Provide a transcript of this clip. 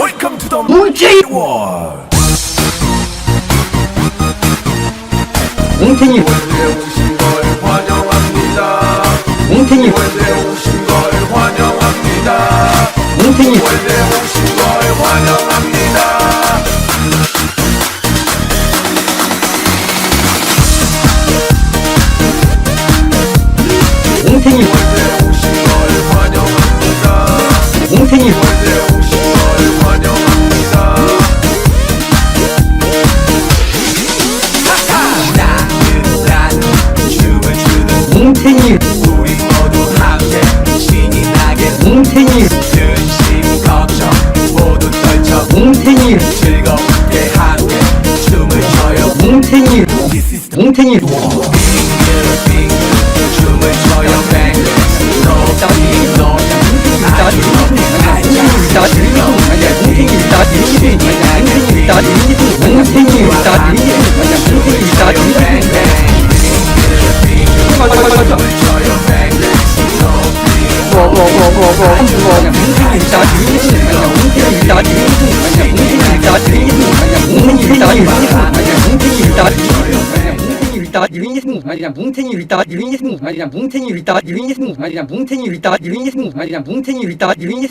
Welcome to the 뭉탱이 월. 뭉탱이 월드에 오신 걸 환영합니다. 뭉탱이 월드에 오신 걸 환영합니다. 뭉탱이 월드에 오신 걸 환영합니다. 뭉탱이 월드에 오신 걸 환영합니다. 뭉탱이 월드에 오신 걸 환영합니다. 나는 춤을 추는 뭉탱이 우리 모두 함께 신이 나게 뭉탱이 근심 걱정 모두 떨쳐 뭉탱이 즐겁게 함께 춤을 춰요. 뭉탱이 뭉탱이 빙글빙글 춤을 춰요. 뱅글 높이 높이 아주 높이 살짝 즐겁게 신이 나게 빙글빙글 춤을 춰요. 뱅글 빙글 춤을 춰요. 뱅글 뭉탱이